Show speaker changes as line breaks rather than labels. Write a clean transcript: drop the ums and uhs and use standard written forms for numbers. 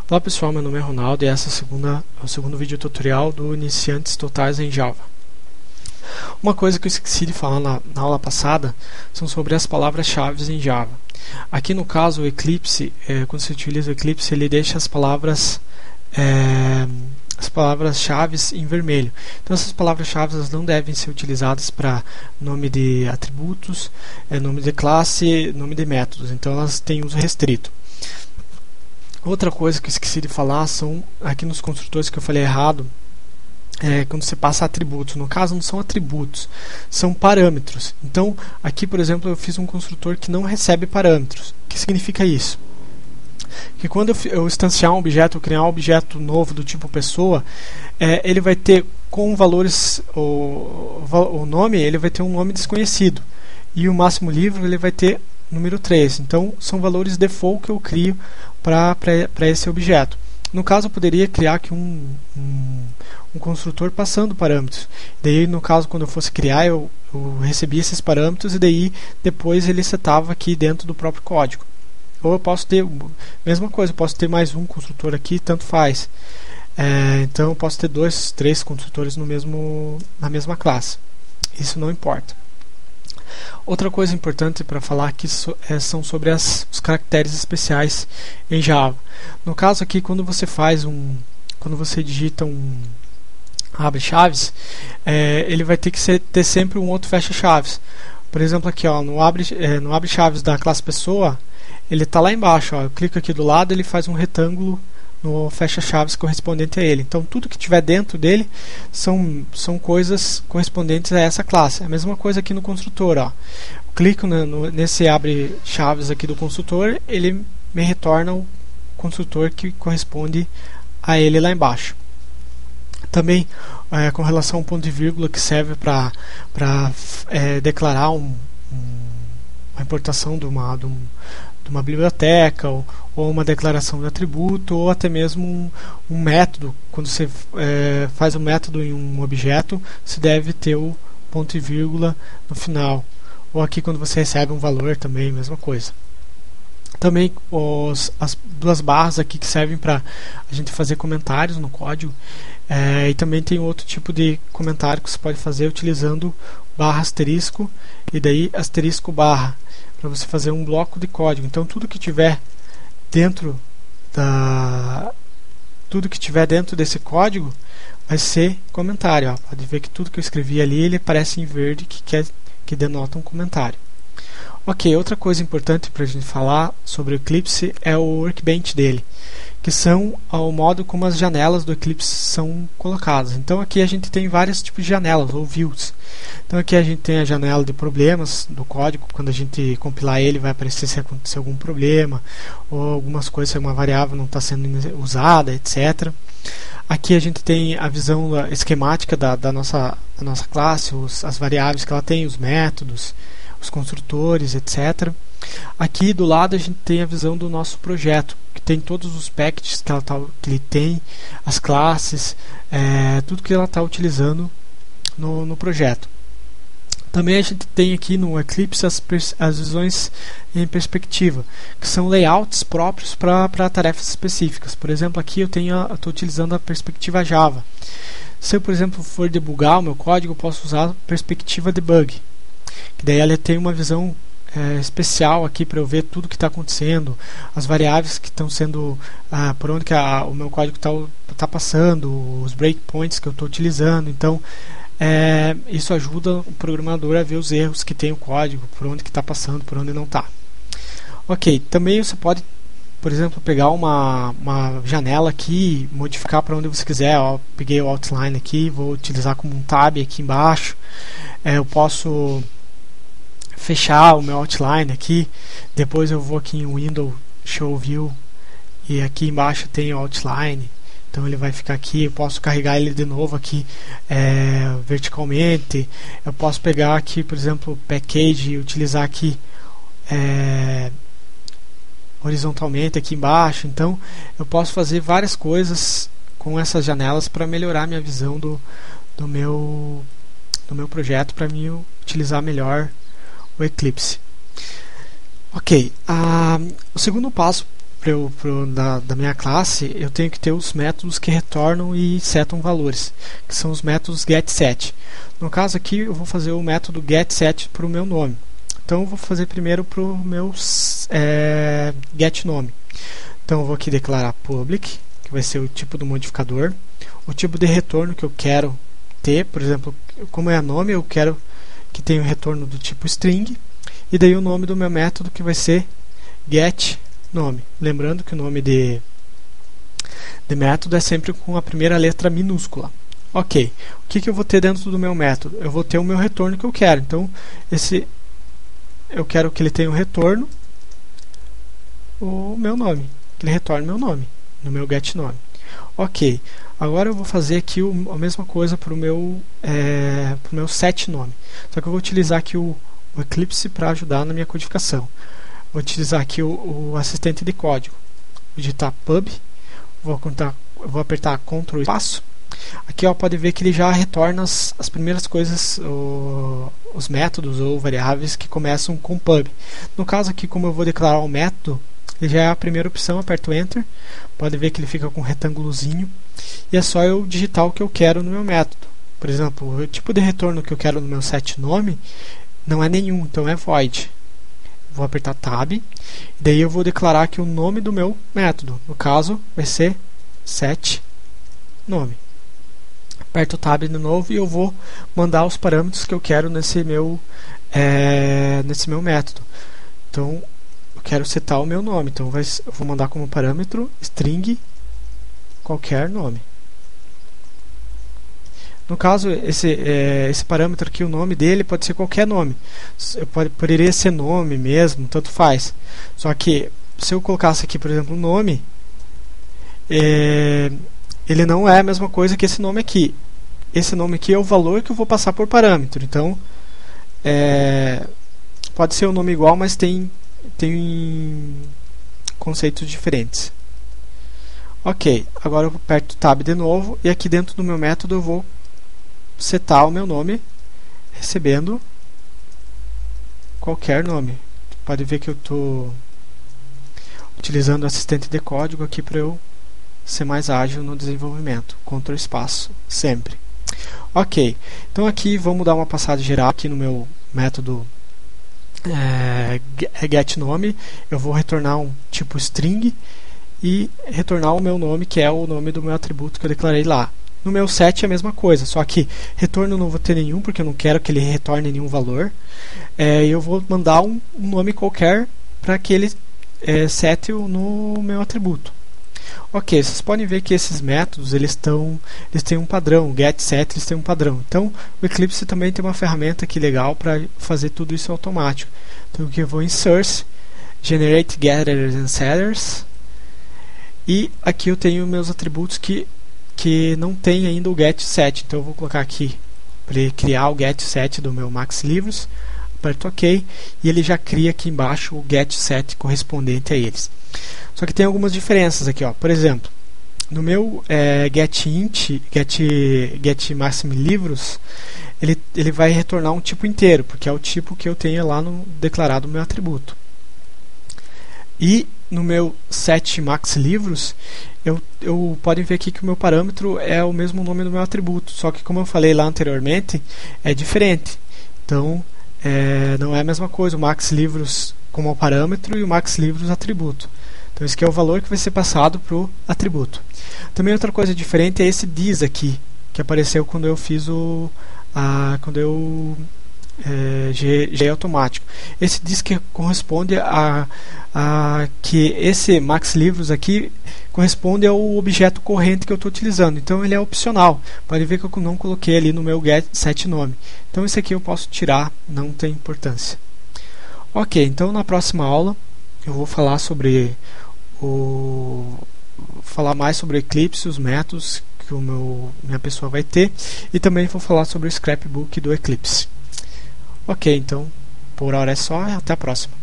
Olá pessoal, meu nome é Ronaldo e essa é o segundo vídeo tutorial do Iniciantes Totais em Java. Uma coisa que eu esqueci de falar na aula passada são sobre as palavras-chave em Java. Aqui no caso o Eclipse, quando você utiliza o Eclipse, ele deixa as palavras-chave em vermelho. Então essas palavras-chave não devem ser utilizadas para nome de atributos, nome de classe, nome de métodos. Então elas têm uso restrito. Outra coisa que eu esqueci de falar são aqui nos construtores que eu falei errado, quando você passa atributos. No caso não são atributos, são parâmetros. Então aqui, por exemplo, eu fiz um construtor que não recebe parâmetros. O que significa isso? Que quando eu instanciar um objeto, eu criar um objeto novo do tipo pessoa, ele vai ter com valores, o nome, ele vai ter um nome desconhecido, e o máximo livro ele vai ter número 3. Então são valores default que eu crio para esse objeto. No caso eu poderia criar aqui um construtor passando parâmetros. Daí no caso quando eu fosse criar eu recebia esses parâmetros e daí depois ele setava aqui dentro do próprio código. Ou eu posso ter, mesma coisa, eu posso ter mais um construtor aqui, tanto faz. Então eu posso ter 2, 3 construtores na mesma classe. Isso não importa. Outra coisa importante para falar aqui são sobre os caracteres especiais em Java. No caso aqui, quando você digita um abre-chaves, ele vai ter que ter sempre um outro fecha-chaves. Por exemplo, aqui no abre-chaves da classe pessoa, ele está lá embaixo. Eu clico aqui do lado, ele faz um retângulo no fecha-chaves correspondente a ele. Então tudo que tiver dentro dele são coisas correspondentes a essa classe. A mesma coisa aqui no construtor. Eu clico nesse abre-chaves aqui do construtor, ele me retorna o construtor que corresponde a ele lá embaixo. Também com relação ao ponto e vírgula, que serve para declarar a importação de uma biblioteca ou uma declaração de atributo, ou até mesmo um método. Quando você faz um método em um objeto, se deve ter o ponto e vírgula no final. Ou aqui quando você recebe um valor também, mesma coisa. Também as duas barras aqui que servem para a gente fazer comentários no código. E também tem outro tipo de comentário que você pode fazer utilizando barra asterisco e daí asterisco barra, para você fazer um bloco de código. Então tudo que tiver dentro desse código vai ser comentário. Pode ver que tudo que eu escrevi ali ele aparece em verde, que denota um comentário. Ok, outra coisa importante para a gente falar sobre o Eclipse é o workbench dele, que são o modo como as janelas do Eclipse são colocadas. Então aqui a gente tem vários tipos de janelas ou views. Então aqui a gente tem a janela de problemas do código. Quando a gente compilar ele vai aparecer se acontecer algum problema ou algumas coisas, se uma variável não está sendo usada, etc. Aqui a gente tem a visão esquemática da nossa classe, as variáveis que ela tem, os métodos, os construtores, etc. Aqui do lado a gente tem a visão do nosso projeto, que tem todos os packages que ele tem, as classes, tudo que ela está utilizando no projeto. Também a gente tem aqui no Eclipse as visões em perspectiva, que são layouts próprios para tarefas específicas. Por exemplo, aqui eu estou utilizando a perspectiva Java. Se eu, por exemplo, for debugar o meu código, eu posso usar a perspectiva debug, que daí ela tem uma visão especial aqui para eu ver tudo que está acontecendo, as variáveis que estão sendo, por onde que o meu código está passando, os breakpoints que eu estou utilizando. Então isso ajuda o programador a ver os erros que tem o código, por onde que está passando, por onde não está. Ok, também você pode, por exemplo, pegar uma janela aqui e modificar para onde você quiser. Peguei o outline aqui, vou utilizar como um tab aqui embaixo. Eu posso fechar o meu outline aqui, depois eu vou aqui em Window, Show View, e aqui embaixo tem o outline, então ele vai ficar aqui. Eu posso carregar ele de novo aqui verticalmente. Eu posso pegar aqui, por exemplo, package e utilizar aqui horizontalmente aqui embaixo. Então eu posso fazer várias coisas com essas janelas para melhorar minha visão do meu projeto, para mim utilizar melhor o Eclipse. Ok, o segundo passo da minha classe, eu tenho que ter os métodos que retornam e setam valores, que são os métodos getSet. No caso aqui, eu vou fazer o método getSet para o meu nome. Então, eu vou fazer primeiro para o meu getNome. Então, eu vou aqui declarar public, que vai ser o tipo do modificador, o tipo de retorno que eu quero ter, por exemplo, como é nome, eu quero que tenha o retorno do tipo string, e daí o nome do meu método, que vai ser getNome. Lembrando que o nome de método é sempre com a primeira letra minúscula. Ok, o que eu vou ter dentro do meu método? Eu vou ter o meu retorno que eu quero. Então, eu quero que ele tenha o retorno, o meu nome, que ele retorne meu nome, no meu getNome. Ok, agora eu vou fazer aqui a mesma coisa para o meu setNome. Só que eu vou utilizar aqui o Eclipse para ajudar na minha codificação. Vou utilizar aqui o assistente de código. Vou digitar pub, vou apertar Ctrl espaço. Aqui pode ver que ele já retorna as primeiras coisas, os métodos ou variáveis que começam com pub. No caso aqui, como eu vou declarar um método, ele já é a primeira opção, aperto Enter. Pode ver que ele fica com um retângulozinho. E é só eu digitar o que eu quero no meu método. Por exemplo, o tipo de retorno que eu quero no meu setNome não é nenhum, então é void. Vou apertar Tab, e daí eu vou declarar aqui o nome do meu método. No caso, vai ser setNome. Aperto o Tab de novo e eu vou mandar os parâmetros que eu quero nesse meu método. Então, eu quero setar o meu nome. Então, eu vou mandar como parâmetro string qualquer nome. No caso, esse parâmetro aqui, o nome dele pode ser qualquer nome. Poderia ser nome mesmo, tanto faz. Só que, se eu colocasse aqui, por exemplo, nome, ele não é a mesma coisa que esse nome aqui. Esse nome aqui é o valor que eu vou passar por parâmetro. Então, pode ser um nome igual, mas tem conceitos diferentes. Ok, agora eu aperto Tab de novo e aqui dentro do meu método eu vou setar o meu nome recebendo qualquer nome. Pode ver que eu estou utilizando o assistente de código aqui para eu ser mais ágil no desenvolvimento. Ctrl espaço, sempre. Ok, então aqui vamos dar uma passada geral aqui no meu método getNome. Eu vou retornar um tipo string e retornar o meu nome, que é o nome do meu atributo que eu declarei lá. No meu set é a mesma coisa, só que retorno não vou ter nenhum, porque eu não quero que ele retorne nenhum valor. Eu vou mandar um nome qualquer para que ele sete no meu atributo. Ok, vocês podem ver que esses métodos eles têm um padrão, getSet eles têm um padrão. Então o Eclipse também tem uma ferramenta aqui legal para fazer tudo isso automático. Então aqui eu vou em Source, Generate Getters and Setters, e aqui eu tenho meus atributos que não tem ainda o getSet. Então eu vou colocar aqui para ele criar o getSet do meu MaxLivros, aperto OK e ele já cria aqui embaixo o getSet correspondente a eles. Só que tem algumas diferenças aqui, por exemplo, no meu getInt, getMaximLivros, ele vai retornar um tipo inteiro, porque é o tipo que eu tenho lá declarado no meu atributo. E no meu setMaxLivros, podem ver aqui que o meu parâmetro é o mesmo nome do meu atributo, só que como eu falei lá anteriormente, é diferente. Então, não é a mesma coisa o MaxLivros como parâmetro e o MaxLivros atributo. Então esse aqui é o valor que vai ser passado para o atributo. Também outra coisa diferente é esse dis aqui, que apareceu quando eu fiz gerei automático. Esse dis que corresponde que esse MaxLivros aqui corresponde ao objeto corrente que eu estou utilizando. Então ele é opcional. Pode ver que eu não coloquei ali no meu setNome. Então esse aqui eu posso tirar, não tem importância. Ok, então na próxima aula eu vou falar mais sobre o Eclipse, os métodos que minha pessoa vai ter, e também vou falar sobre o scrapbook do Eclipse. Ok, então por hora é só e até a próxima.